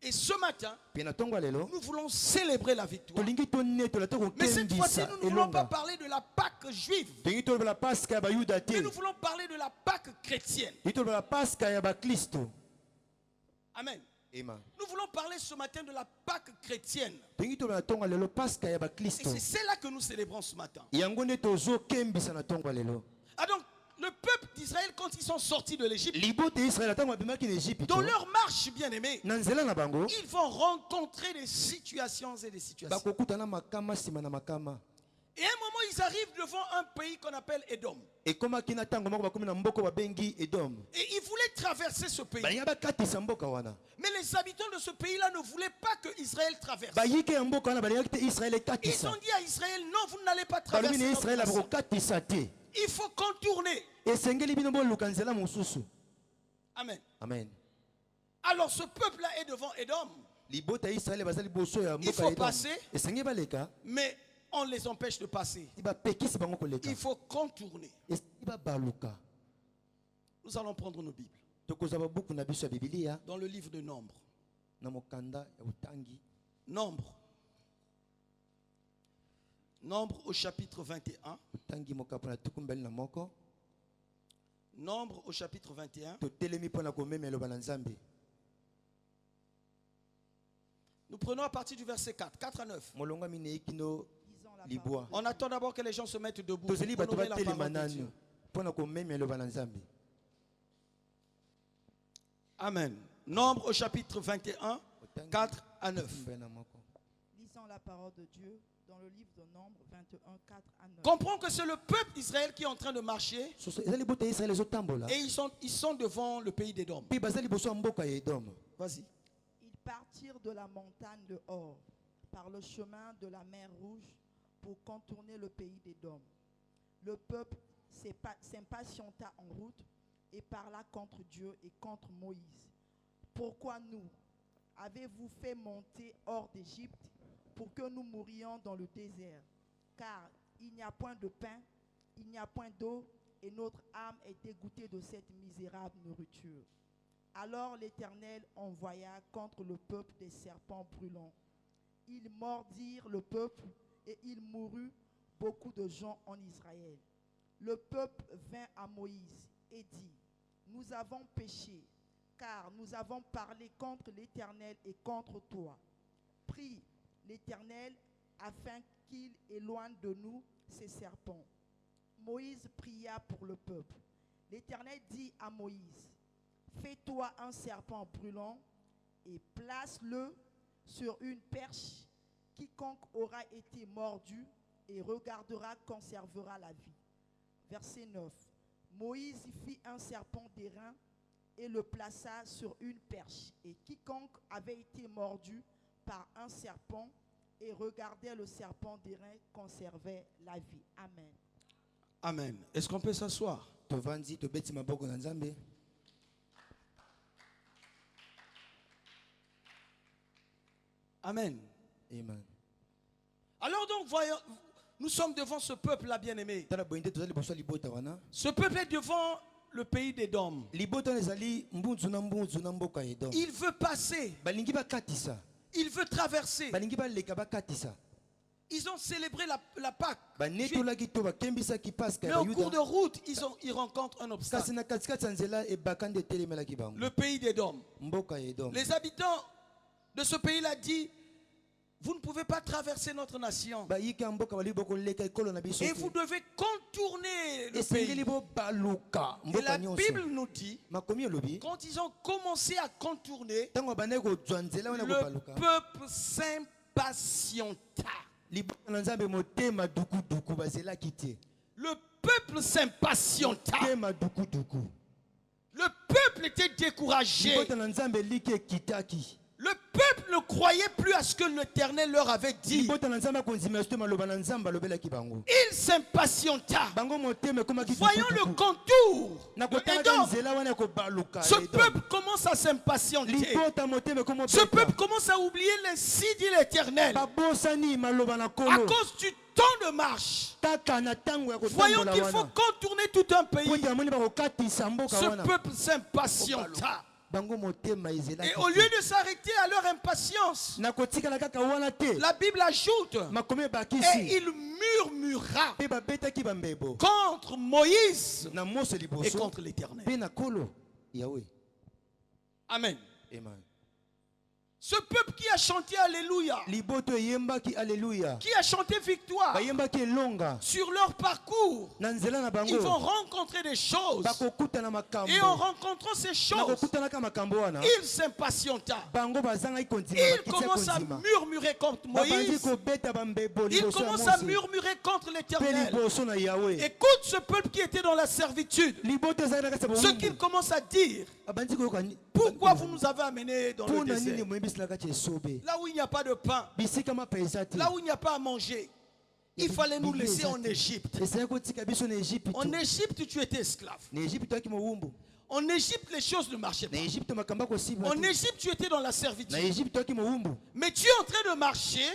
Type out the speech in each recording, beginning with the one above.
Et ce matin, nous voulons célébrer la victoire. Mais cette fois-ci, nous ne voulons pas parler de la Pâque juive. Mais nous voulons parler de la Pâque chrétienne. Amen. Nous voulons parler ce matin de la Pâque chrétienne. Et c'est celle-là que nous célébrons ce matin. Ah donc, le peuple d'Israël, quand ils sont sortis de l'Égypte, dans leur marche bien-aimée, ils vont rencontrer des situations et des situations. Et à un moment, ils arrivent devant un pays qu'on appelle Édom. Et ils voulaient traverser ce pays. Mais les habitants de ce pays-là ne voulaient pas que Israël traverse. Ils ont dit à Israël, non, vous n'allez pas traverser. Il faut contourner. Amen. Amen. Alors ce peuple-là est devant Édom. Il faut passer, mais on les empêche de passer. Il faut contourner. Nous allons prendre nos Bibles. Dans le livre de Nombre. Nombre au chapitre 21. Nombre au chapitre 21. Nous prenons à partir du verset 4. 4 à 9. On attend d'abord que les gens se mettent debout pour honorer la parole de Dieu. Amen. Nombre au chapitre 21, 4 à 9. Lisons la parole de Dieu dans le livre de Nombre 21, 4 à 9. Comprends que c'est le peuple d'Israël qui est en train de marcher. Et ils sont devant le pays d'Édom. Vas-y. Ils partirent de la montagne de Hor par le chemin de la mer Rouge pour contourner le pays d'Édom. Le peuple s'impatienta en route et parla contre Dieu et contre Moïse. Pourquoi nous avez-vous fait monter hors d'Égypte pour que nous mourions dans le désert? Car il n'y a point de pain, il n'y a point d'eau, et notre âme est dégoûtée de cette misérable nourriture. Alors l'Éternel envoya contre le peuple des serpents brûlants. Ils mordirent le peuple et il mourut beaucoup de gens en Israël. Le peuple vint à Moïse et dit, nous avons péché, car nous avons parlé contre l'Éternel et contre toi. Prie l'Éternel afin qu'il éloigne de nous ces serpents. Moïse pria pour le peuple. L'Éternel dit à Moïse, fais-toi un serpent brûlant et place-le sur une perche. Quiconque aura été mordu et regardera conservera la vie. Verset 9. Moïse fit un serpent d'airain et le plaça sur une perche. Et quiconque avait été mordu par un serpent et regardait le serpent d'airain conservait la vie. Amen. Amen. Est-ce qu'on peut s'asseoir? Amen. Amen. Alors donc, voyons, nous sommes devant ce peuple-là bien-aimé. Ce peuple est devant le pays d'Édom. Il veut passer. Il veut traverser. Ils ont célébré la Pâque. Mais en cours de route, ils rencontrent un obstacle. Le pays d'Édom. Les habitants de ce pays-là disent, vous ne pouvez pas traverser notre nation. Et vous devez contourner le pays. Et la Bible nous dit, quand ils ont commencé à contourner, le peuple s'impatienta. Le peuple s'impatienta. Le peuple était découragé. Le peuple ne croyait plus à ce que l'Éternel leur avait dit. Il s'impatienta. Voyons le contour d'Édom. Ce peuple commence à s'impatienter. Ce peuple commence à oublier l'ainsi dit l'Éternel. À cause du temps de marche. Voyons qu'il faut contourner tout un pays. Ce peuple s'impatienta. Et au lieu de s'arrêter à leur impatience, la Bible ajoute, et il murmura contre Moïse et contre l'Éternel. Amen. Ce peuple qui a chanté Alléluia, qui a chanté victoire, sur leur parcours, ils vont rencontrer des choses. Et en rencontrant ces choses, ils s'impatienta. Ils commencent à murmurer contre Moïse. Ils commencent à murmurer contre l'Éternel. Écoute ce peuple qui était dans la servitude. Ce qu'il commence à dire. Pourquoi vous nous avez amenés dans le désert? Là où il n'y a pas de pain, là où il n'y a pas à manger, il fallait nous laisser en Égypte. En Égypte, tu étais esclave. En Égypte, les choses ne marchaient pas. En Égypte, tu étais dans la servitude. Mais tu es en train de marcher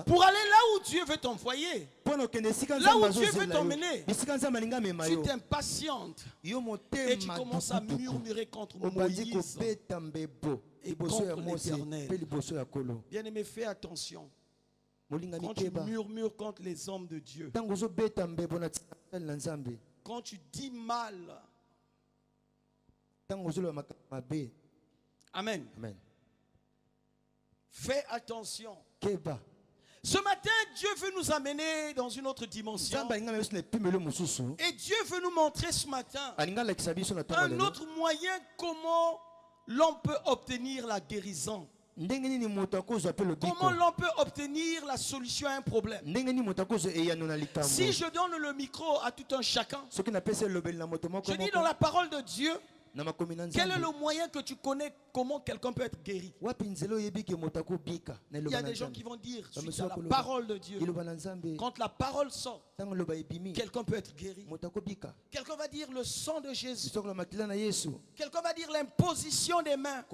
pour aller là où Dieu veut t'envoyer. Là où Dieu veut t'emmener. Tu t'impatientes et tu commences à murmurer contre Moïse et contre l'Éternel. Bien-aimé, fais attention. Quand tu murmures contre les hommes de Dieu, quand tu dis mal, amen. Fais attention. Ce matin, Dieu veut nous amener dans une autre dimension. Et Dieu veut nous montrer ce matin un autre moyen comment l'on peut obtenir la guérison. Comment l'on peut obtenir la solution à un problème. Si je donne le micro à tout un chacun, je dis dans la parole de Dieu, quel est le moyen que tu connais comment quelqu'un peut être guéri? Il y a des gens qui vont dire suite à la parole de Dieu. Quand la parole sort, quelqu'un peut être guéri. Quelqu'un va dire le sang de Jésus. Quelqu'un va dire l'imposition des mains.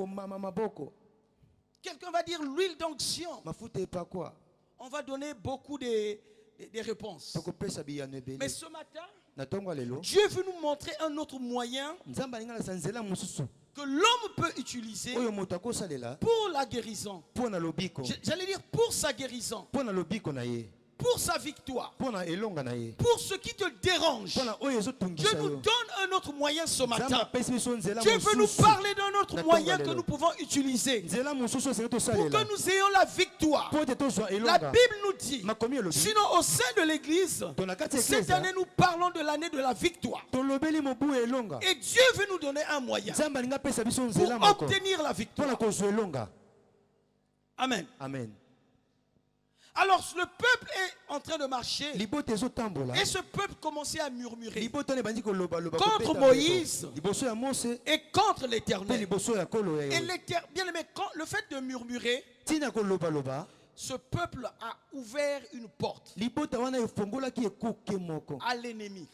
Quelqu'un va dire l'huile d'onction. On va donner beaucoup de réponses. Mais ce matin, Dieu veut nous montrer un autre moyen que l'homme peut utiliser pour la guérison. J'allais dire pour sa guérison, pour sa victoire, pour ce qui te dérange. Dieu nous donne un autre moyen ce matin. Dieu veut nous parler d'un autre moyen que nous pouvons utiliser pour que nous ayons la victoire. La Bible nous dit, sinon au sein de l'église, cette année nous parlons de l'année de la victoire. Et Dieu veut nous donner un moyen pour obtenir la victoire. Amen. Alors le peuple est en train de marcher et ce peuple commençait à murmurer contre Moïse et contre l'Éternel. Et bien aimé, le fait de murmurer, ce peuple a ouvert une porte à l'ennemi.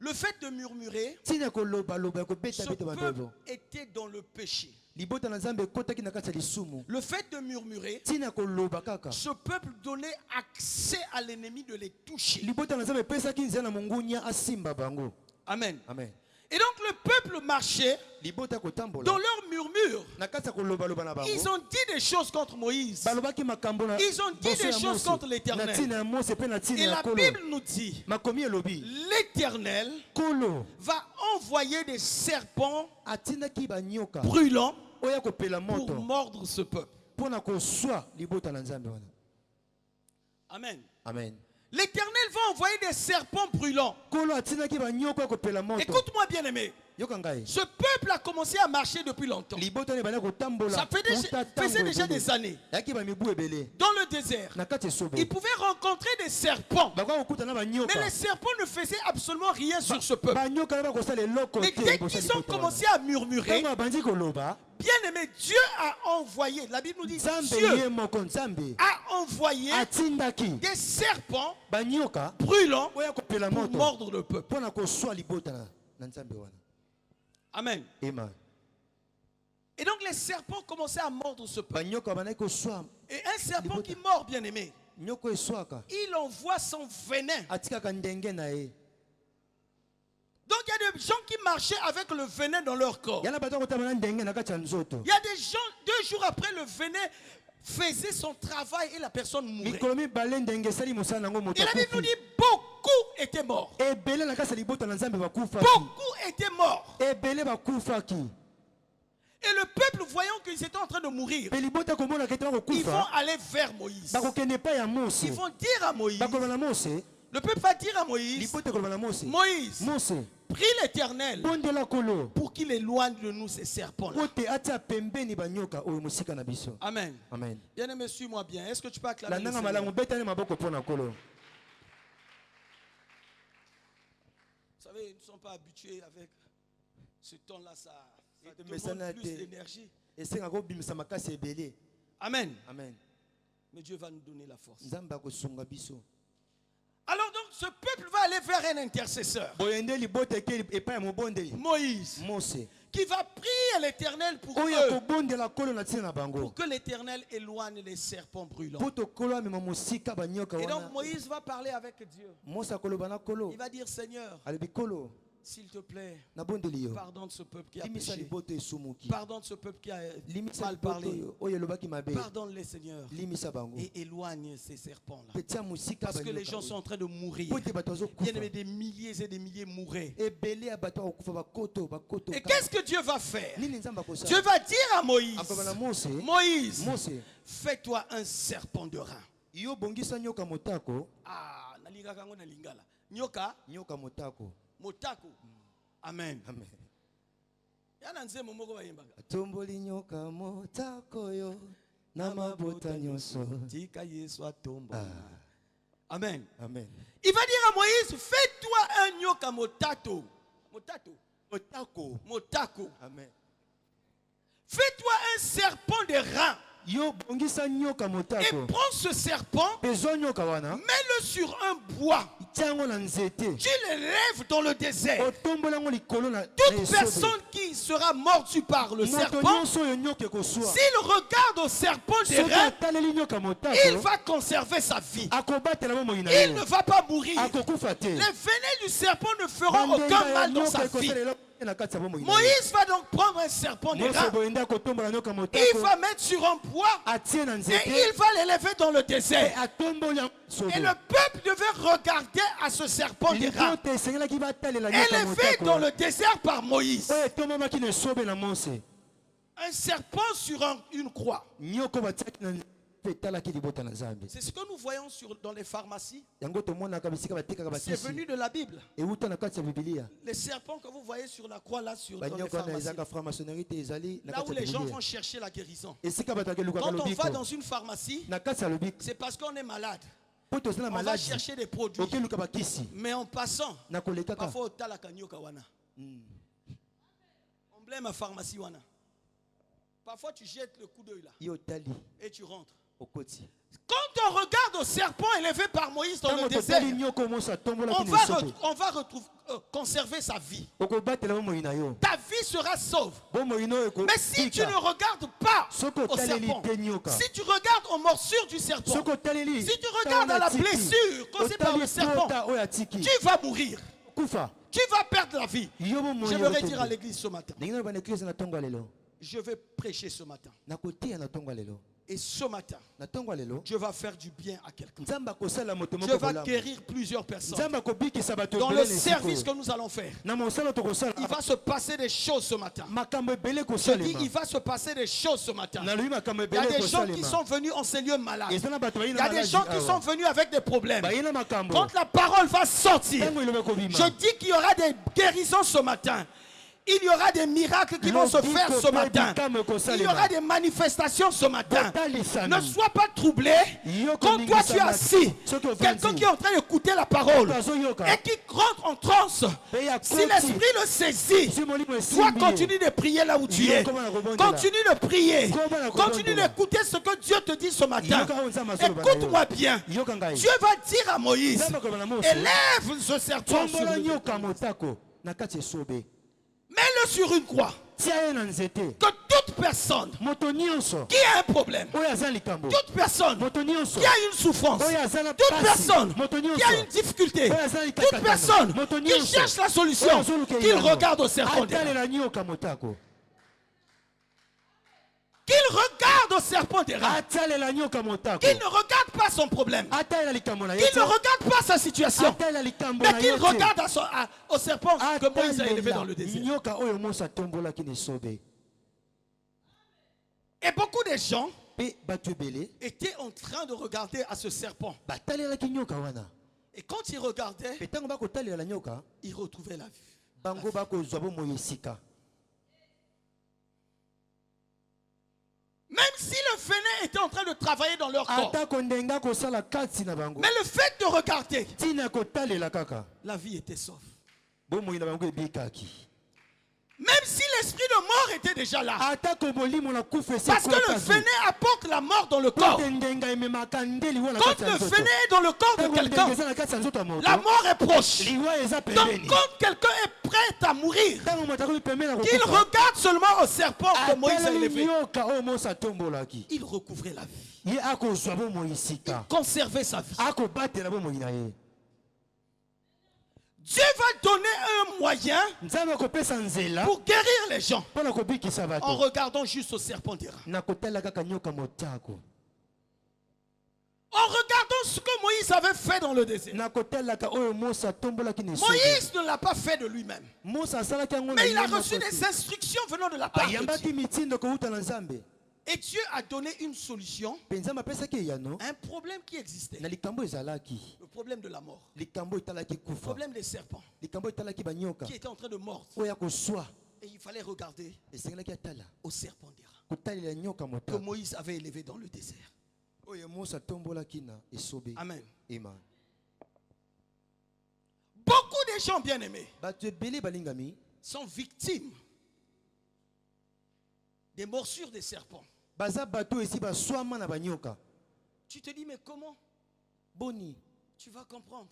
Le fait de murmurer, ce peuple était dans le péché. Le fait de murmurer, ce peuple donnait accès à l'ennemi de les toucher. Amen. Et donc le peuple marchait dans leur murmure. Ils ont dit des choses contre Moïse. Ils ont dit des choses contre l'Éternel. Et la Bible nous dit, l'Éternel va envoyer des serpents brûlants pour mordre ce peuple. Amen. L'Éternel va envoyer des serpents brûlants. Écoute-moi bien aimé. Ce peuple a commencé à marcher depuis longtemps. Ça faisait déjà des années. Dans le désert, ils pouvaient rencontrer des serpents. Mais les serpents ne faisaient absolument rien sur ce peuple. Mais dès qu'ils ont commencé à murmurer, bien aimé, Dieu a envoyé, la Bible nous dit, Dieu a envoyé des serpents brûlants pour mordre le peuple. Amen. Et donc les serpents commençaient à mordre ce peuple. Et un serpent qui mord, bien aimé, il envoie son venin. Donc il y a des gens qui marchaient avec le venin dans leur corps. Il y a des gens, 2 jours après, le venin faisait son travail et la personne mourait. Et la Bible nous dit beaucoup étaient morts. Beaucoup étaient morts. Et le peuple, voyant qu'ils étaient en train de mourir, ils vont aller vers Moïse. Ils vont dire à Moïse, le peuple va dire à Moïse, Moïse, prie l'Éternel pour qu'il éloigne de nous ces serpents-là. Amen. Bien-aimé, suis-moi bien. Est-ce que tu peux acclamer le Seigneur? Vous savez, ils ne sont pas habitués avec ce temps-là, ça demande plus d'énergie. Amen. Mais Dieu va nous donner la force. Alors donc ce peuple va aller vers un intercesseur, Moïse, qui va prier l'Éternel pour eux, pour que l'Éternel éloigne les serpents brûlants. Et donc Moïse va parler avec Dieu. Il va dire, Seigneur, s'il te plaît, pardonne ce peuple qui a péché. Pardonne ce peuple qui a mal parlé. Pardonne-les, Seigneur. Et éloigne ces serpents-là. Parce que les gens sont en train de mourir. Il y a des milliers et des milliers mouraient. Et qu'est-ce que Dieu va faire? Dieu va dire à Moïse, Moïse, fais-toi un serpent de rein. Ah, nyoka motako. Amen. Tomboli nyoka motako yo na mabota nyoso tika Yesu atomba. Amen. Il va dire à Moïse, fais-toi un nyoka motako. Amen. Fais-toi un serpent de rein. Et prends ce serpent, mets-le sur un bois. Tu l'élèves dans le désert. Toute personne qui sera mordue par le serpent, s'il regarde au serpent des reins, il va conserver sa vie. Il ne va pas mourir. Les venins du serpent ne feront aucun mal dans sa vie. Moïse va donc prendre un serpent de rein. Il va mettre sur un bois et il va l'élever dans le désert. Et le peuple devait regarder à ce serpent de rein élevé dans le désert par Moïse. Un serpent sur une croix. C'est ce que nous voyons dans les pharmacies. C'est venu de la Bible. Les serpents que vous voyez sur la croix là, dans les pharmacies, là où les gens vont chercher la guérison. Quand on va dans une pharmacie, c'est parce qu'on est malade. On va chercher des produits. Mais en passant, parfois on blâme ma pharmacie. Parfois tu jettes le coup d'œil là et tu rentres. Quand on regarde au serpent élevé par Moïse dans le désert, on va conserver sa vie. Ta vie sera sauve. Mais si tu ne regardes pas au serpent, si tu regardes aux morsures du serpent, si tu regardes à la blessure causée par le serpent, tu vas mourir. Tu vas perdre la vie. Je voudrais dire à l'église ce matin, je vais prêcher ce matin. Et ce matin, Dieu va faire du bien à quelqu'un. Dieu va guérir plusieurs personnes. Dans le service que nous allons faire, il va se passer des choses ce matin. Je dis, il va se passer des choses ce matin. Il y a des gens qui sont venus en ces lieux malades. Il y a des gens qui sont venus avec des problèmes. Quand la parole va sortir, je dis qu'il y aura des guérisons ce matin. Il y aura des miracles qui vont se faire ce matin. Il y aura des manifestations ce matin. Ne sois pas troublé. Quand toi tu es assis, quelqu'un qui est en train d'écouter la parole et qui rentre en transe, si l'esprit le saisit, toi continue de prier là où tu es. Continue de prier. Continue d'écouter ce que Dieu te dit ce matin. Écoute-moi bien. Dieu va dire à Moïse, élève ce serpent sur lui. Mets-le sur une croix. Que toute personne qui a un problème, toute personne qui a une souffrance, toute personne qui a une difficulté, toute personne qui cherche la solution, qu'il regarde au serpent d'airain. Qu'il regarde au serpent d'airain. Qu'il ne regarde pas son problème. Qu'il ne regarde pas sa situation. Mais qu'il regarde au serpent que Moïse a élevé dans le désert. Et beaucoup de gens étaient en train de regarder à ce serpent. Et quand ils regardaient, ils retrouvaient la vue. Même si le venin était en train de travailler dans leur corps. Mais le fait de regarder, la vie était sauve. Même si l'esprit de mort était déjà là. Parce que le venin apporte la mort dans le corps. Quand le venin est dans le corps de quelqu'un, la mort est proche. Donc quand quelqu'un est prêt à mourir, qu'il regarde seulement au serpent que Moïse a élevé, il recouvrait la vie. Il conservait sa vie. Dieu va donner un moyen pour guérir les gens en regardant juste au serpent d'airain. En regardant ce que Moïse avait fait dans le désert. Moïse ne l'a pas fait de lui-même. Mais il a reçu des instructions venant de la part de Dieu. Et Dieu a donné une solution à un problème qui existait. Le problème de la mort. Le problème des serpents qui étaient en train de mordre. Et il fallait regarder au serpent d'airain que Moïse avait élevé dans le désert. Amen. Beaucoup de gens bien-aimés sont victimes des morsures des serpents. Tu te dis, mais comment? Tu vas comprendre.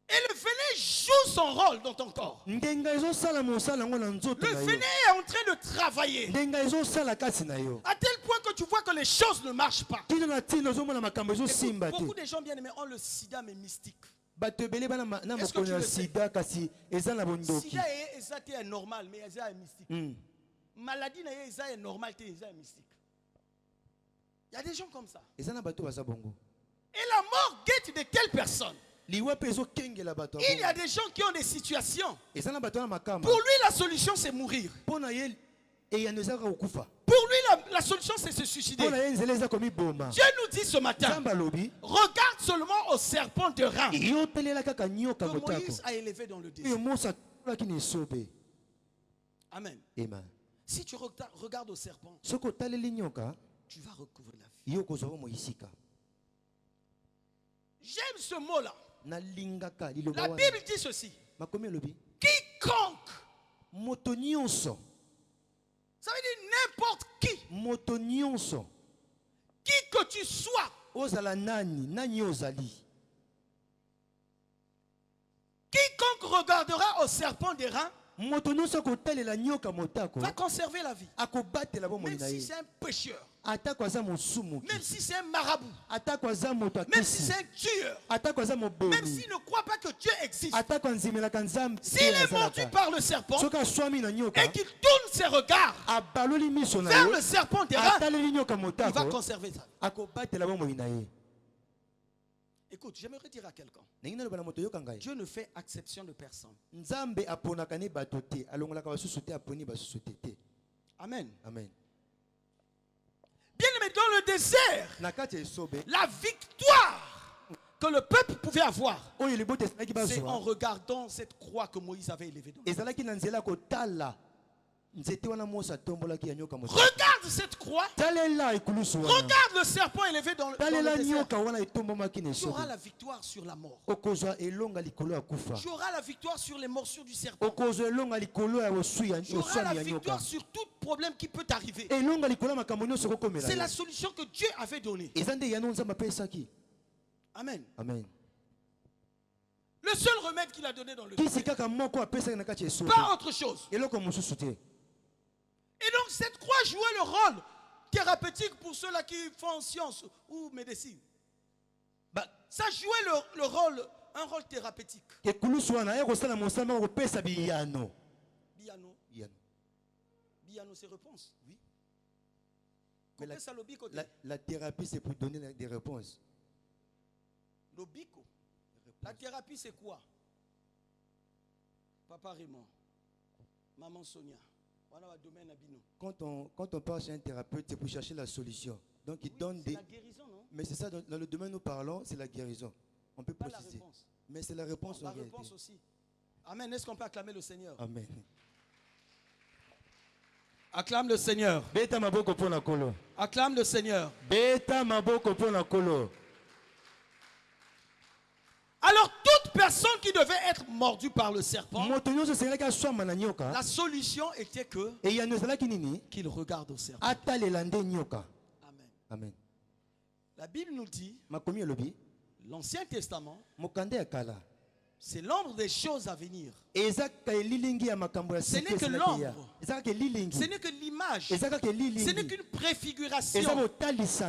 Et le venin joue son rôle dans ton corps. Le venin est en train de travailler. À tel point que tu vois que les choses ne marchent pas. Et beaucoup de gens bien aimés ont le sida mais mystique. Est-ce que tu le sais? Sida est normal mais est mystique. Maladie est normale est mystique. Il y a des gens comme ça. Et la mort guette de quelle personne? Il y a des gens qui ont des situations. Pour lui, la solution, c'est mourir. Pour lui, la solution, c'est se suicider. Dieu nous dit ce matin, regarde seulement au serpent d'airain que Moïse a élevé dans le désert. Amen. Si tu regardes au serpent, tu vas recouvrir la vie. J'aime ce mot-là. La Bible dit ceci. Quiconque. Ça veut dire n'importe qui. Qui que tu sois. Quiconque regardera au serpent d'airain va conserver la vie. Même si c'est un pécheur. Même si c'est un marabout. Même si c'est un tueur. Même s'il ne croit pas que Dieu existe. S'il est mordu par le serpent et qu'il tourne ses regards vers le serpent d'airain, il va conserver ça. Écoute, j'aimerais dire à quelqu'un, Dieu ne fait exception de personne. Amen. Bien aimé, dans le désert, la victoire que le peuple pouvait avoir, c'est en regardant cette croix que Moïse avait élevée. Regarde cette croix. Regarde le serpent élevé dans le désert. Tu auras la victoire sur la mort. Tu auras la victoire sur les morsures du serpent. Tu auras la victoire sur tout problème qui peut t'arriver. C'est la solution que Dieu avait donnée. Amen. Amen. Le seul remède qu'il a donné dans le désert. Pas autre chose. Et donc cette croix jouait le rôle thérapeutique pour ceux-là qui font science ou médecine. Ça jouait un rôle thérapeutique. Biano, c'est réponse. Oui. La thérapie, c'est pour donner des réponses. La thérapie, c'est quoi? Papa Raymond, maman Sonia. Quand on parle chez un thérapeute, c'est pour chercher la solution. Donc il donne des... la guérison, non? Mais c'est ça, dans le domaine où nous parlons, c'est la guérison. On peut pas préciser. La réponse. Mais c'est la réponse en réalité. La réponse aussi. Amen. Est-ce qu'on peut acclamer le Seigneur? Amen. Acclame le Seigneur. Acclame le Seigneur. Alors toute personne qui devait être mordue par le serpent, la solution était que qu'il regarde au serpent. Amen. Amen. La Bible nous dit, l'Ancien Testament, c'est l'ombre des choses à venir. Ce n'est que l'ombre. Ce n'est que l'image. Ce n'est qu'une préfiguration.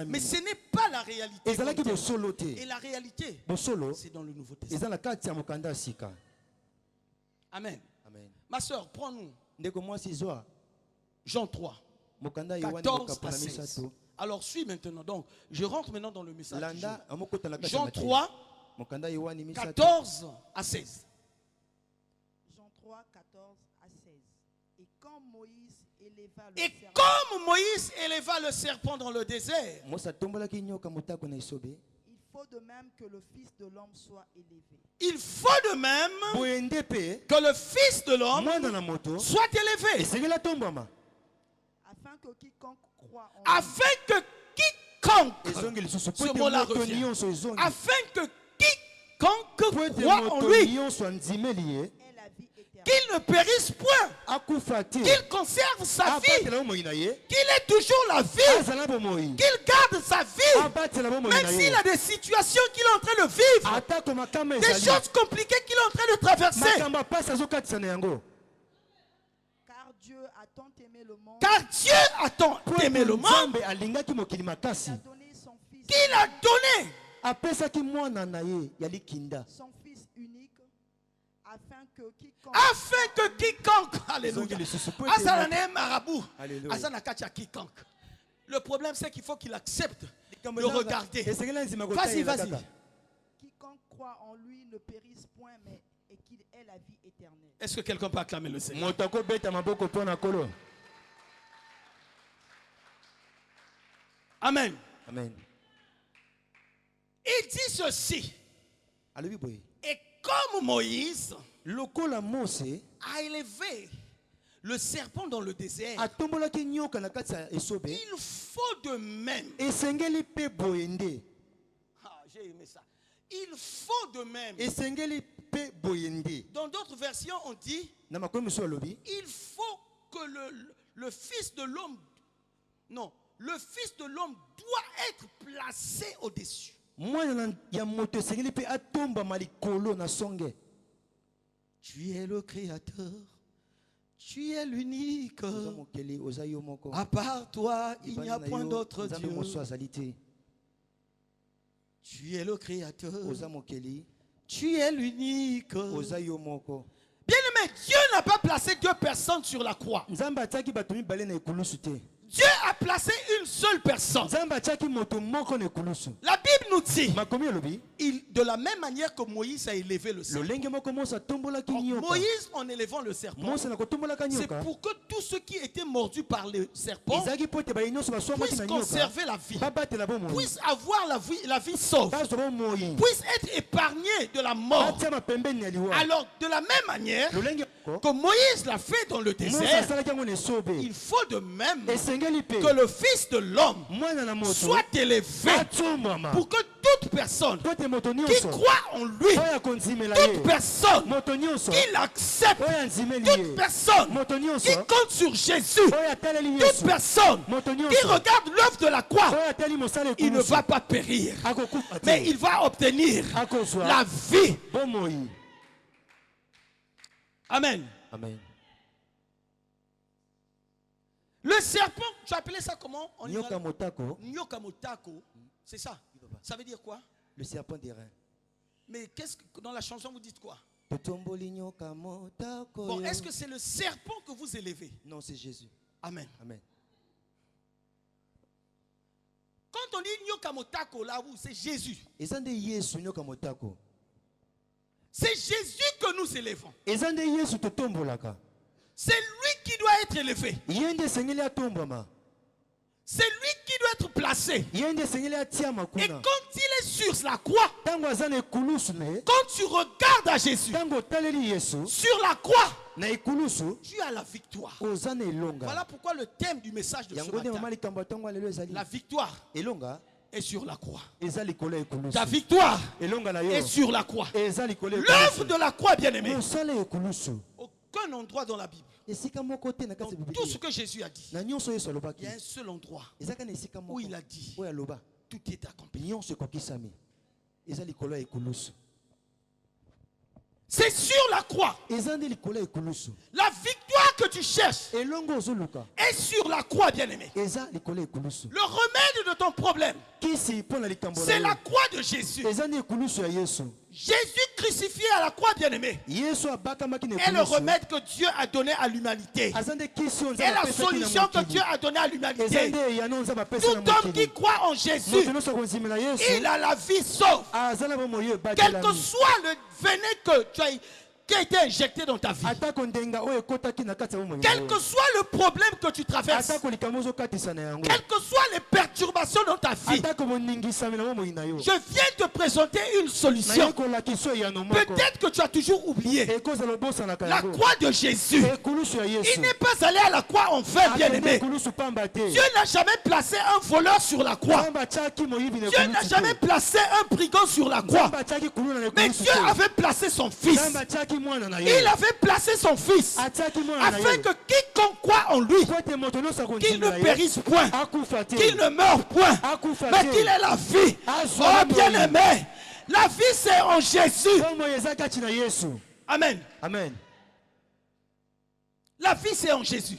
Mais ce n'est pas la réalité. Et la réalité, c'est dans le Nouveau Testament. Amen. Ma soeur, prends-nous Jean 3, 14 à 16. Alors suis maintenant. Donc, je rentre maintenant dans le message. Jean 3, 14 à 16. Jean 3, 14 à 16. Et comme Moïse éleva le serpent dans le désert, il faut de même que le Fils de l'homme soit élevé. Il faut de même que le Fils de l'homme soit élevé. Afin que quiconque croit en lui. Ce mot-là revient. Afin que quiconque croit en lui, qu'il ne périsse point, qu'il conserve sa vie, qu'il ait toujours la vie, qu'il garde sa vie, même s'il a des situations qu'il est en train de vivre, des choses compliquées qu'il est en train de traverser. Car Dieu a tant aimé le monde, qu'il a donné son Fils unique, afin que quiconque, alléluia, le problème c'est qu'il faut qu'il accepte de regarder. Vas-y. Quiconque croit en lui ne périsse point, mais et qu'il ait la vie éternelle. Est-ce que quelqu'un peut acclamer le Seigneur? Amen. Amen. Il dit ceci. Et comme Moïse a élevé le serpent dans le désert, il faut de même. J'ai aimé ça. Il faut de même. Dans d'autres versions, on dit il faut que le Fils de l'homme, le Fils de l'homme doit être placé au-dessus. Tu es le Créateur, tu es l'unique. À part toi, il n'y a point d'autre Dieu. Tu es le Créateur, tu es l'unique. Bien-aimé, Dieu n'a pas placé deux personnes sur la croix. Dieu a placé une seule personne. La Bible nous dit, de la même manière que Moïse a élevé le serpent. Moïse, en élevant le serpent, c'est pour que tous ceux qui étaient mordus par le serpent puissent conserver la vie, puissent avoir la vie sauve, puissent être épargnés de la mort. Alors, de la même manière que Moïse l'a fait dans le désert, il faut de même que le Fils de l'homme soit élevé pour que toute personne qui croit en lui, toute personne qui l'accepte, toute personne qui compte sur Jésus, toute personne qui regarde l'œuvre de la croix, il ne va pas périr, mais il va obtenir la vie. Amen. Amen. Le serpent, tu appelais ça comment? Nyoka motako. Nyoka motako. C'est ça. Ça veut dire quoi? Le serpent des reins. Mais qu'est-ce que dans la chanson vous dites quoi? Bon, est-ce que c'est le serpent que vous élevez? Non, c'est Jésus. Amen. Amen. Quand on dit nyoka motako là, c'est Jésus. C'est Jésus que nous élevons. C'est lui qui doit être élevé. C'est lui qui doit être placé. Et quand il est sur la croix, quand tu regardes à Jésus sur la croix, tu as la victoire. Voilà pourquoi le thème du message de ce matin, la victoire est sur la croix. Ta victoire est sur la croix. L'œuvre de la croix, bien aimé. Aucun endroit dans la Bible, dans tout ce que Jésus a dit, il y a un seul endroit où il a dit tout est accompli. C'est sur la croix. La victoire que tu cherches est sur la croix, bien-aimé. Le remède de ton problème, c'est la croix de Jésus. Jésus crucifié à la croix, bien-aimé, est le remède que Dieu a donné à l'humanité. Et la solution que Dieu a donnée à l'humanité. Tout homme qui croit en Jésus, il a la vie sauve. Quel que soit le venin que tu as qui a été injecté dans ta vie, quel que soit le problème que tu traverses, quelles que soient les perturbations dans ta vie, je viens te présenter une solution. Peut-être que tu as toujours oublié la croix de Jésus. Il n'est pas allé à la croix en vain, bien-aimé. Dieu n'a jamais placé un voleur sur la croix. Dieu n'a jamais placé un brigand sur la croix. Mais Dieu avait placé son fils. Il avait placé son fils afin que quiconque croit en lui, qu'il ne périsse point, qu'il ne meure point, mais qu'il ait la vie. Oh bien-aimé, la vie c'est en Jésus. Amen. Amen. La vie c'est en Jésus.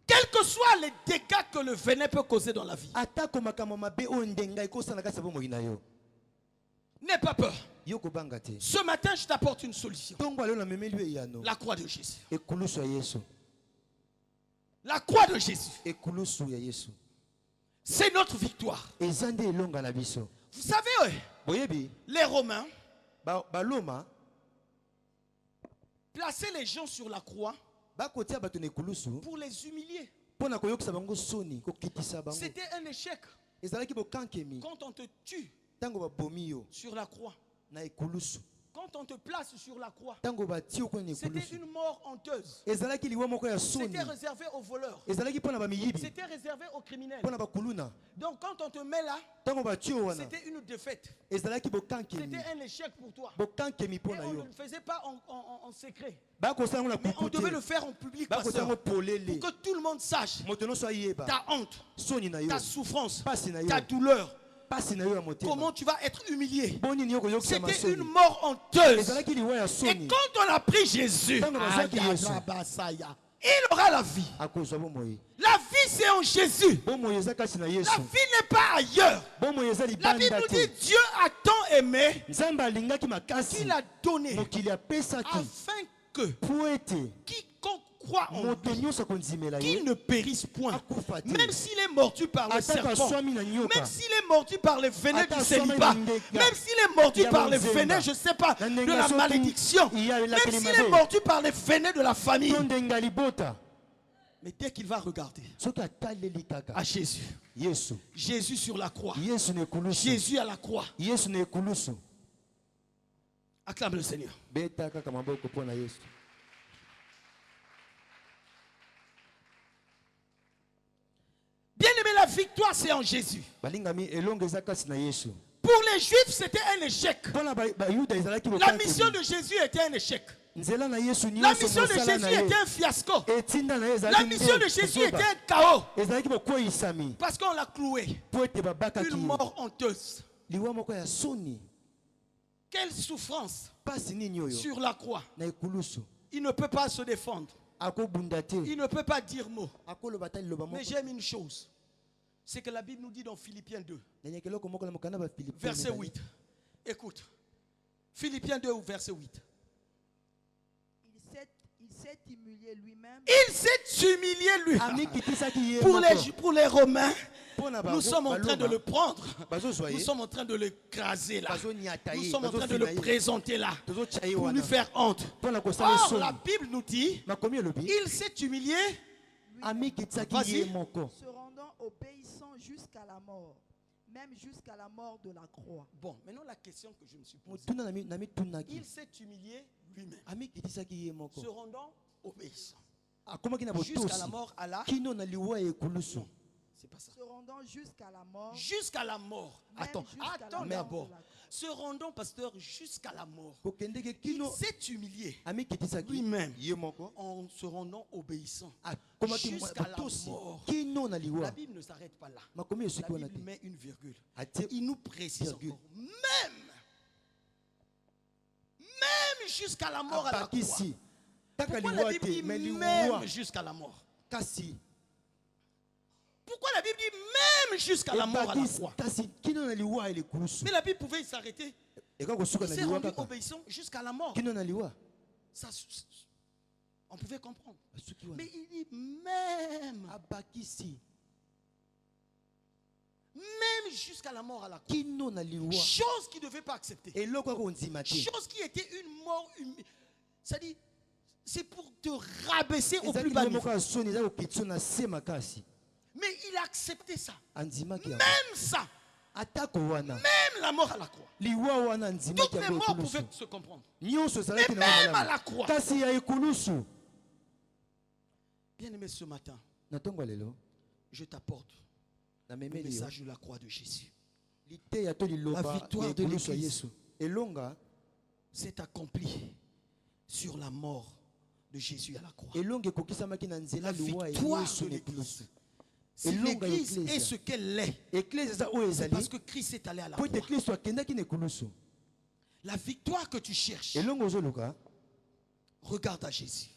Quels que soient les dégâts que le venin peut causer dans la vie, n'aie pas peur. Ce matin, je t'apporte une solution. La croix de Jésus. La croix de Jésus. C'est notre victoire. Vous savez, les Romains plaçaient les gens sur la croix pour les humilier. C'était un échec. Quand on te tue sur la croix, quand on te place sur la croix, c'était une mort honteuse. C'était réservé aux voleurs. C'était réservé aux criminels. Donc quand on te met là, c'était une défaite. C'était un échec pour toi. Et on ne le faisait pas en secret. Mais on devait le faire en public, pasteur, pour que tout le monde sache ta honte, ta souffrance, ta douleur. Comment tu vas être humilié. C'était une mort honteuse. Et quand on a pris Jésus, il aura la vie. La vie c'est en Jésus. La vie n'est pas ailleurs. La Bible nous dit Dieu a tant aimé qu'il a donné afin que quiconque croit en lui, qu'il ne périsse point. Même s'il est mordu par le serpent, même s'il est mordu par le venin du célibat, même s'il est mordu par le venin, je ne sais pas, de la malédiction, même s'il est mordu par le venin de la famille. Mais dès qu'il va regarder à Jésus, Jésus sur la croix, Jésus à la croix, acclame le Seigneur. Bien aimé, la victoire c'est en Jésus. Pour les Juifs, c'était un échec. La mission de Jésus était un échec. La mission de Jésus était un fiasco. La mission de Jésus était un chaos. Parce qu'on l'a cloué. Une mort honteuse. Quelle souffrance sur la croix. Il ne peut pas se défendre. Il ne peut pas dire mot. Mais j'aime une chose. C'est que la Bible nous dit dans Philippiens 2, verset 8. Écoute. Philippiens 2, verset 8. Il s'est humilié lui-même. Il s'est humilié lui-même. Pour les Romains, nous sommes en train de le prendre. Nous sommes en train de l'écraser là. Nous sommes en train de le présenter là. Pour lui faire honte. Or, la Bible nous dit, il s'est humilié. Vas-y. Se rendant obéissant jusqu'à la mort. Même jusqu'à la mort de la croix. Bon, maintenant la question que je me suis posée. Il s'est humilié lui-même. Se rendant obéissant. Jusqu'à la mort à la... Non, c'est pas ça. Se rendant jusqu'à la mort. Jusqu'à la mort. Attends d'abord. Se rendant, pasteur, jusqu'à la mort. Il s'est humilié lui-même en se rendant obéissant jusqu'à la mort. La Bible ne s'arrête pas là. La Bible met une virgule. Il nous précise encore. Même jusqu'à la mort à la croix. Pourquoi la Bible dit même jusqu'à la mort? Pourquoi la Bible dit même jusqu'à la mort à la croix? Mais la Bible pouvait s'arrêter. Il s'est rendu obéissant jusqu'à la mort. Ça, on pouvait comprendre. Mais il dit même. Même jusqu'à la mort à la croix. Chose qu'il ne devait pas accepter. Chose qui était une mort humiliante. C'est-à-dire, c'est pour te rabaisser au plus bas niveau. Mais il a accepté ça. Même ça. Même la mort à la croix. Toutes les morts pouvaient se comprendre. Mais même à la croix. Bien aimé, ce matin, je t'apporte le message de la croix de Jésus. La victoire de l'Église s'est accomplie sur la mort de Jésus à la croix. La victoire de l'Église. Si l'Église est ce qu'elle est, c'est parce que Christ est allé à la croix. La victoire que tu cherches, regarde à Jésus.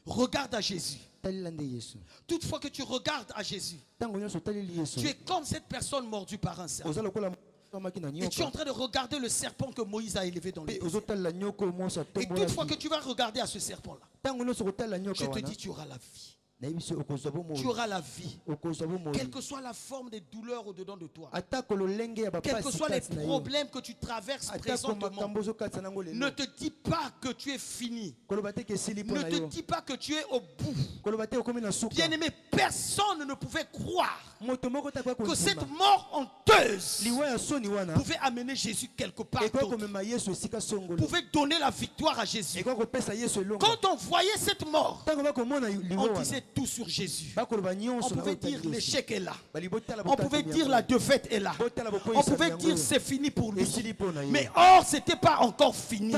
Regarde à Jésus. Toutefois que tu regardes à Jésus, tu es comme cette personne mordue par un serpent. Et tu es en train de regarder le serpent que Moïse a élevé dans le désert. Et toutefois que tu vas regarder à ce serpent-là, je te dis, tu auras la vie. Tu auras la vie. Quelle que soit la forme des douleurs au-dedans de toi, quels que soient les problèmes que tu traverses présentement, ne te dis pas que tu es fini. Ne te dis pas que tu es au bout. Bien aimé, personne ne pouvait croire que cette mort honteuse pouvait amener Jésus quelque part d'autre, pouvait donner la victoire à Jésus. Quand on voyait cette mort, on disait tout sur Jésus. On pouvait dire l'échec est là. On pouvait dire la défaite est là. On pouvait dire c'est fini pour lui. Mais or, ce n'était pas encore fini.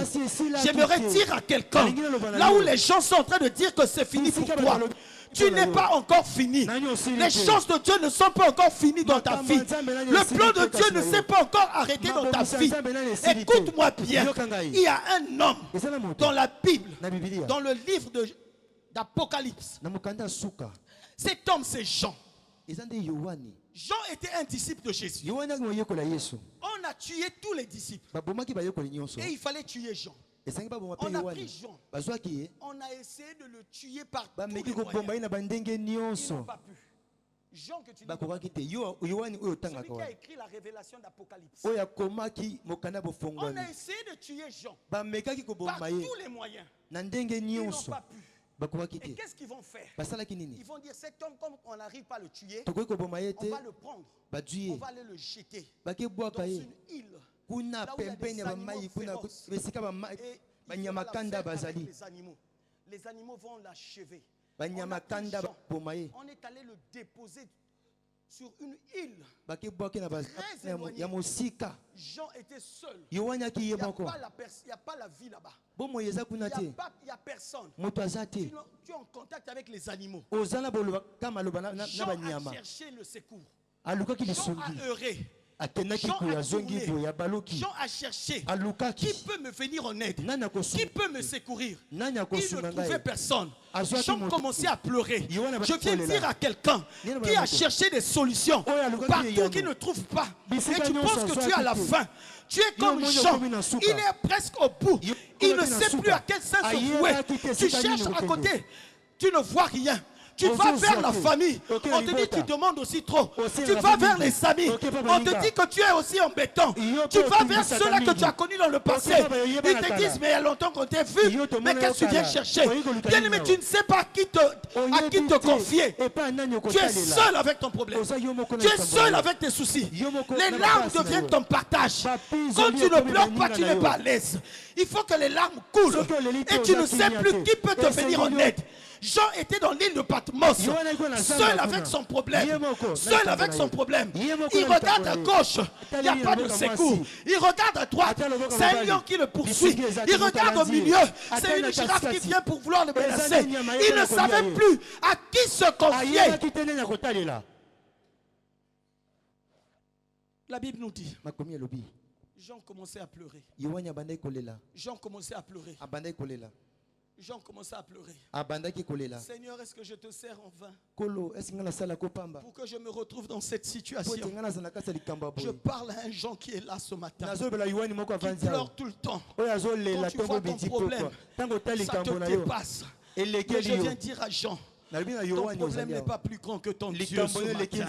J'aimerais dire à quelqu'un, là où les gens sont en train de dire que c'est fini pour toi, tu n'es pas encore fini. Les choses de Dieu ne sont pas encore finies dans ta vie. Le plan de Dieu ne s'est pas encore arrêté dans ta vie. Écoute-moi bien. Il y a un homme dans la Bible, dans le livre d'Apocalypse. Cet homme, c'est Jean. Jean était un disciple de Jésus. On a tué tous les disciples. Et il fallait tuer Jean. On a pris Jean. On a essayé de le tuer par tous les moyens. Ils n'ont pas pu. Jean que tu dis, celui qui a écrit la révélation d'Apocalypse. On a essayé de tuer Jean par tous les moyens. Ils n'ont pas pu. Et qu'est-ce qu'ils vont faire? Ils vont dire, cet homme, comme on n'arrive pas à le tuer, on va le prendre, on va aller le jeter dans une île, là où il y a des animaux féroces. Et il va la faire avec les animaux. Les animaux vont l'achever. On est allé le déposer sur une île très éloignée. Jean était seul. Il n'y a pas la vie là-bas. Il n'y a personne. Tu es en contact avec les animaux. Jean a cherché le secours. Jean a heuré. Jean a cherché qui peut me venir en aide, qui peut me secourir. Il ne trouvait personne. Jean commençait à pleurer. Je viens dire à quelqu'un qui a cherché des solutions partout, qui ne trouve pas, et tu penses que tu es à la fin. Tu es comme Jean, il est presque au bout. Il ne sait plus à quel sens se vouer. Tu cherches à côté, tu ne vois rien. Tu vas vers la famille, on te dit tu demandes aussi trop. Tu vas vers les amis, on te dit que tu es aussi embêtant. Tu vas vers ceux-là que tu as connus dans le passé. Ils te disent mais il y a longtemps qu'on t'a vu, mais qu'est-ce que tu viens chercher? Bien aimé, tu ne sais pas à qui te confier. Tu es seul avec ton problème. Tu es seul avec tes soucis. Les larmes deviennent ton partage. Quand tu ne pleures pas, tu n'es pas à l'aise. Il faut que les larmes coulent. Et tu ne sais plus qui peut te venir en aide. Jean était dans l'île de Patmos, seul avec son problème. Seul avec son problème. Il regarde à gauche, il n'y a pas de secours. Il regarde à droite, c'est un lion qui le poursuit. Il regarde au milieu, c'est une girafe qui vient pour vouloir le menacer. Il ne savait plus à qui se confier. La Bible nous dit, Jean commençait à pleurer. Jean commençait à pleurer. Jean commençait à pleurer. Seigneur, est-ce que je te sers en vain pour que je me retrouve dans cette situation? Je parle à un Jean qui est là ce matin, qui pleure tout le temps. Quand tu vois ton problème, ça te dépasse. Mais je viens dire à Jean, ton problème n'est pas plus grand que ton Dieu ce matin.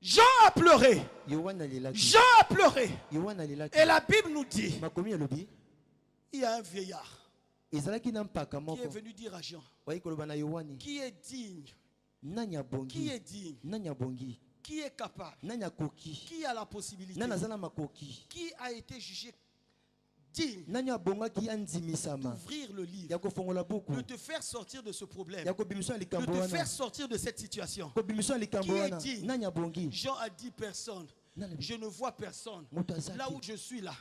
Jean a pleuré. Jean a pleuré. Et la Bible nous dit, il y a un vieillard qui est venu dire à Jean, qui est digne, qui est digne, qui est capable, qui a la possibilité, qui a été jugé digne d'ouvrir le livre, de te faire sortir de ce problème, de te faire sortir de cette situation. Qui est digne? Jean a dit personne. Je ne vois personne. Là où je suis là,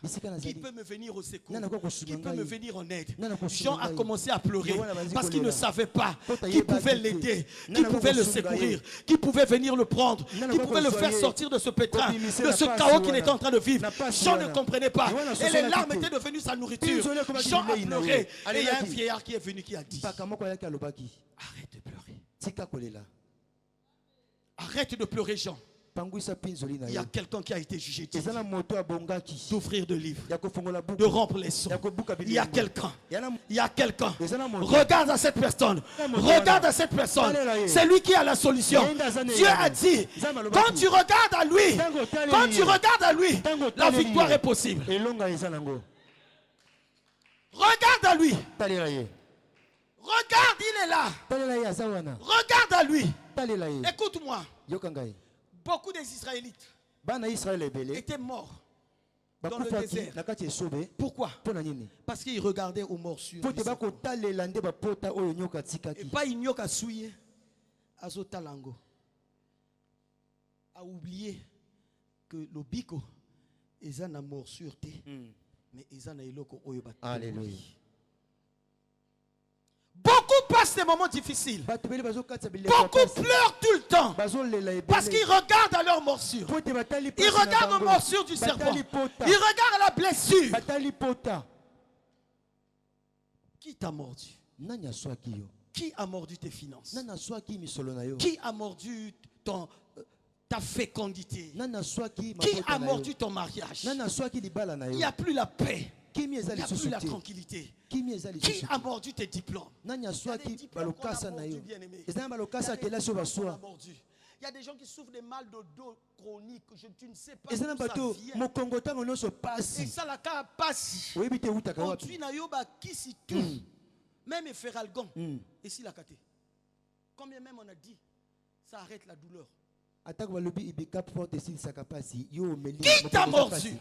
qui peut me venir au secours, qui peut me venir en aide. Jean a commencé à pleurer parce qu'il ne savait pas qui pouvait l'aider, qui pouvait le secourir, qui pouvait venir le prendre, qui pouvait le faire sortir de ce pétrin, de ce chaos qu'il était en train de vivre. Jean ne comprenait pas. Et les larmes étaient devenues sa nourriture. Jean a pleuré. Et il y a un vieillard qui est venu qui a dit, arrête de pleurer. Arrête de pleurer, Jean. Il y a quelqu'un qui a été jugé d'ouvrir de livres, de rompre les sons. Il y a quelqu'un. Regarde à cette personne. Regarde à cette personne. C'est lui qui a la solution. Dieu a dit, quand tu regardes à lui, la victoire est possible. Regarde à lui. Regarde, il est là. Regarde à lui. Écoute-moi. Beaucoup des Israélites étaient morts dans le désert. Pourquoi? Parce qu'ils regardaient aux morsures. Et pas ignoka souye azotalango. A oublié que le biko est une morsure, mais ils ont eloko oyoba. Alléluia. Beaucoup passent des moments difficiles. Beaucoup pleurent tout le temps. Parce qu'ils regardent à leur morsure. Ils regardent aux morsures du serpent. Ils regardent à la blessure. Qui t'a mordu? Qui a mordu tes finances? Qui a mordu ta fécondité, qui a mordu ton mariage. Il n'y a plus la paix. Il n'y a plus la tranquillité. Qui a mordu tes diplômes? Il y a des diplômes qu'on a mordu, bien-aimés. Il y a des gens qui souffrent de mal de dos chronique. Tu ne sais pas d'où ça vient. Et ça la passe. Conduit na yoba kisi tout. Même Feralgon. Et si la kate. Combien même on a dit, ça arrête la douleur. Qui t'a mordu?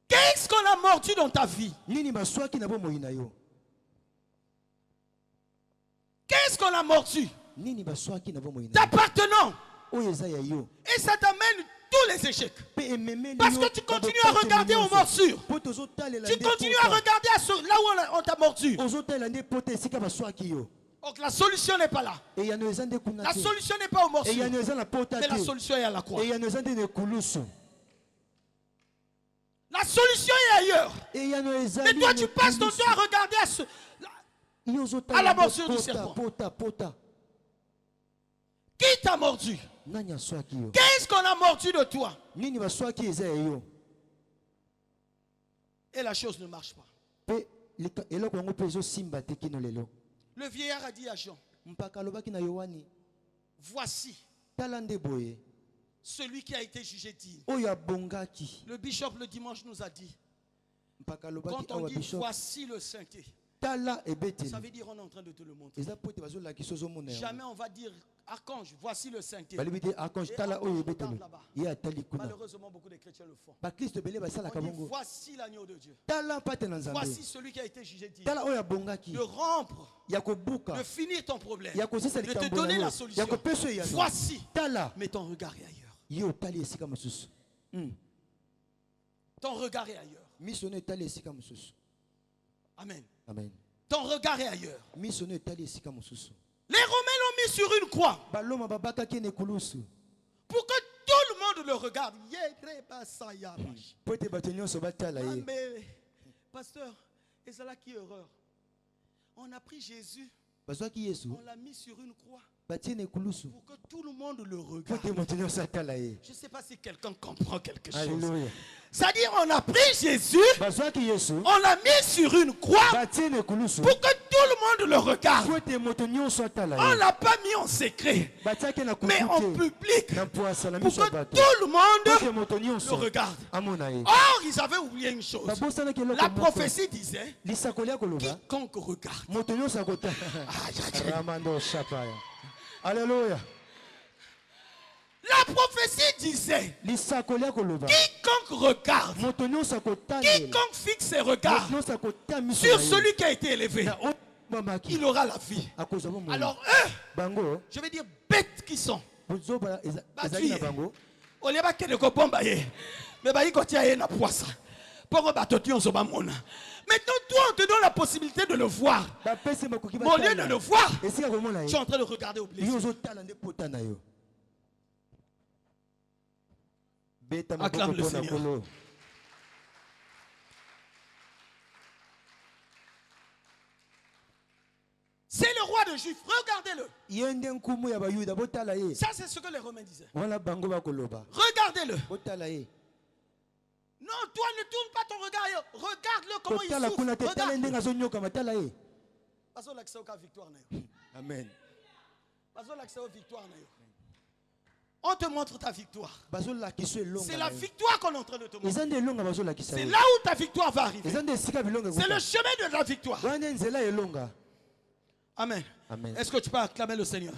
Qu'est-ce qu'on a mordu dans ta vie? Qu'est-ce qu'on a mordu? T'appartenant. Et ça t'amène tous les échecs. Parce que tu continues à regarder aux morsures. Tu continues à regarder là où on t'a mordu. Donc la solution n'est pas là. La solution n'est pas aux morsures. Mais la solution est à la croix. La solution est ailleurs. Mais toi tu passes ton temps à regarder à la morsure du serpent. Qui t'a mordu? Qu'est-ce qu'on a mordu de toi? Et la chose ne marche pas. Le vieillard a dit à Jean, voici celui qui a été jugé digne. Le bishop le dimanche nous a dit, quand on dit voici le sainté, ça veut dire on est en train de te le montrer. Jamais on va dire archange, voici le sainté. Malheureusement, beaucoup de chrétiens le font. On dit voici l'agneau de Dieu. Voici celui qui a été jugé digne. De rompre, de finir ton problème, de te donner la solution. Voici. Mais ton regard est ailleurs. Ton regard est ailleurs. Amen. Amen. Ton regard est ailleurs. Les Romains l'ont mis sur une croix pour que tout le monde le regarde. Pasteur, et c'est là qui est erreur. On a pris Jésus, on l'a mis sur une croix pour que tout le monde le regarde. Je ne sais pas si quelqu'un comprend quelque chose. Alléluia. C'est-à-dire on a pris Jésus, on l'a mis sur une croix pour que tout le monde le regarde. On ne l'a pas mis en secret, mais en public, pour que tout le monde le regarde. Or, ils avaient oublié une chose. La prophétie disait, quiconque regarde. Alléluia. La prophétie disait, quiconque regarde, quiconque fixe ses regards sur celui qui a été élevé, il aura la vie. Alors eux, je vais dire bêtes qui sont, maintenant toi on te donne la possibilité de le voir. Au lieu de le voir, tu es en train de regarder au blessure. Acclame le Seigneur. C'est le roi de Juifs. Regardez-le. Ça, c'est ce que les Romains disaient. Regardez-le. Non, toi ne tourne pas ton regard ailleurs. Regarde-le comment il souffre. Regarde. Parce que l'accès au victoire. Amen. Parce que l'accès au victoire. On te montre ta victoire. C'est la victoire qu'on est en train de te montrer. C'est là où ta victoire va arriver. C'est le chemin de la victoire. Amen. Est-ce que tu peux acclamer le Seigneur?